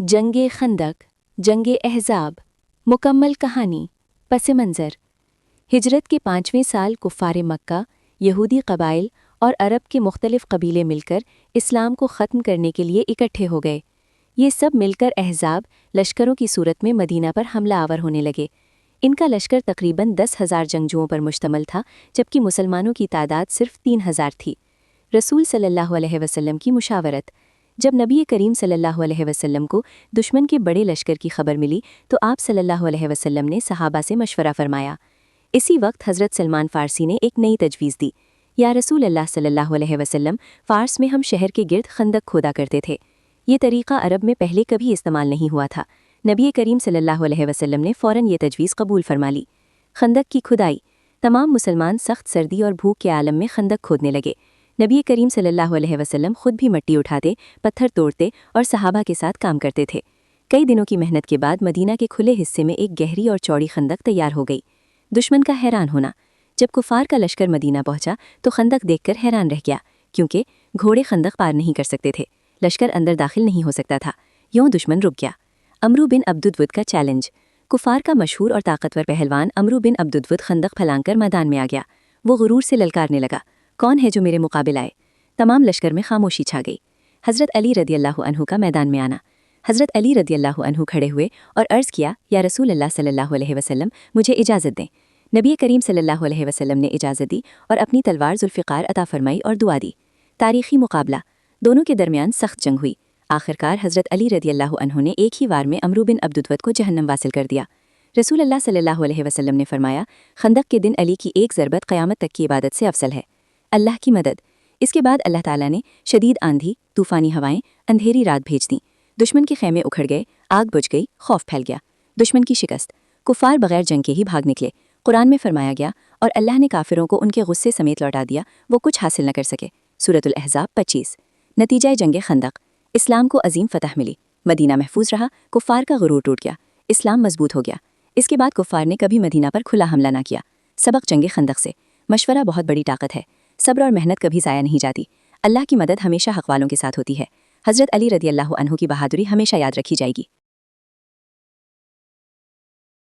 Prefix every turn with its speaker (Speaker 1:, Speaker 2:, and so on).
Speaker 1: जंग खंदक, जंग अहज़ाब, मुकम्मल कहानी। पस मंज़र। हिजरत के 5वें साल कुफ़ार मक्का, यहूदी कबाइल और अरब के मुख्तलिफ़ कबीले मिलकर इस्लाम को ख़त्म करने के लिए इकट्ठे हो गए। ये सब मिलकर अहज़ाब लश्करों की सूरत में मदीना पर हमला आवर होने लगे। इनका लश्कर तकरीबन 10,000 जंगजुओं पर मुश्तमल था, जबकि मुसलमानों की तादाद सिर्फ 3,000 थी। रसूल सल्लल्लाहु अलैहि वसल्लम की मुशावरत। जब नबी करीम सल्लल्लाहु अलैहि वसल्लम को दुश्मन के बड़े लश्कर की खबर मिली तो आप सल्लल्लाहु अलैहि वसल्लम ने सहाबा से मशवरा फरमाया। इसी वक्त हज़रत सलमान फ़ारसी ने एक नई तजवीज़ दी। या रसूल अल्लाह सल्लल्लाहु अलैहि वसल्लम, फ़ारस में हम शहर के गिर्द खंदक खोदा करते थे। ये तरीक़ा अरब में पहले कभी इस्तेमाल नहीं हुआ था। नबी करीम सल्लल्लाहु अलैहि वसल्लम ने फ़ौरन ये तजवीज़ कबूल फरमा ली। खंदक की खुदाई। तमाम मुसलमान सख्त सर्दी और भूख के आलम में खंदक खोदने लगे। नबी करीम सल्लल्लाहु अलैहि वसल्लम खुद भी मिट्टी उठाते, पत्थर तोड़ते और सहाबा के साथ काम करते थे। कई दिनों की मेहनत के बाद मदीना के खुले हिस्से में एक गहरी और चौड़ी खंदक तैयार हो गई। दुश्मन का हैरान होना। जब कुफार का लश्कर मदीना पहुंचा तो खंदक देखकर हैरान रह गया, क्योंकि घोड़े खंदक पार नहीं कर सकते थे, लश्कर अंदर दाखिल नहीं हो सकता था। यूं दुश्मन रुक गया। अमरू बिन अब्दुद्वद का चैलेंज। कुफार का मशहूर और ताकतवर पहलवान अमरू बिन अब्दुद्वद खंदक फलांकर मैदान में आ गया। वो गुरूर से ललकारने लगा, कौन है जो मेरे मुकाबिल आए? तमाम लश्कर में खामोशी छा गई। हज़रत अली रदियल्लाहु अन्हु का मैदान में आना। हज़रत अली रदियल्लाहु अन्हु खड़े हुए और अर्ज़ किया, या रसूल अल्लाह सल्लल्लाहु अलैहि वसल्लम, मुझे इजाज़त दें। नबी करीम सल्लल्लाहु अलैहि वसल्लम ने इजाज़त दी और अपनी तलवार ज़ुल्फ़िकार अता फरमाई और दुआ दी। तारीख़ी मुकाबला। दोनों के दरमियान सख्त जंग हुई। आखिरकार हज़रत अली रदियल्लाहु अन्हु ने एक ही वार में अमरू बिन अब्दुद्वद को जहन्नम वासिल कर दिया। रसूल अल्लाह सल्लल्लाहु अलैहि वसल्लम ने फरमाया, खंदक के दिन अली की एक ज़रबत क़यामत तक की इबादत से अफसल है। अल्लाह की मदद। इसके बाद अल्लाह ताला ने शदीद आंधी, तूफ़ानी हवाएं, अंधेरी रात भेज दी। दुश्मन के खैमे उखड़ गए, आग बुझ गई, खौफ फैल गया। दुश्मन की शिकस्त। कुफ़ार बगैर जंग के ही भाग निकले। कुरान में फरमाया गया, और अल्लाह ने काफिरों को उनके गुस्से समेत लौटा दिया, वो कुछ हासिल न कर सके। सूरतुल अहज़ाब 25। नतीजा जंग खंदक। इस्लाम को अजीम फ़तह मिली, मदीना महफूज रहा, कुफ़ार का गुरूर टूट गया, इस्लाम मजबूत हो गया। इसके बाद कुफ़ार ने कभी मदीना पर खुला हमला न किया। सबक जंग खंदक से। मशवरा बहुत बड़ी ताकत है। सब्र और मेहनत कभी ज़ाया नहीं जाती। अल्लाह की मदद हमेशा हक़ वालों के साथ होती है। हज़रत अली रदियल्लाहु अन्हु की बहादुरी हमेशा याद रखी जाएगी।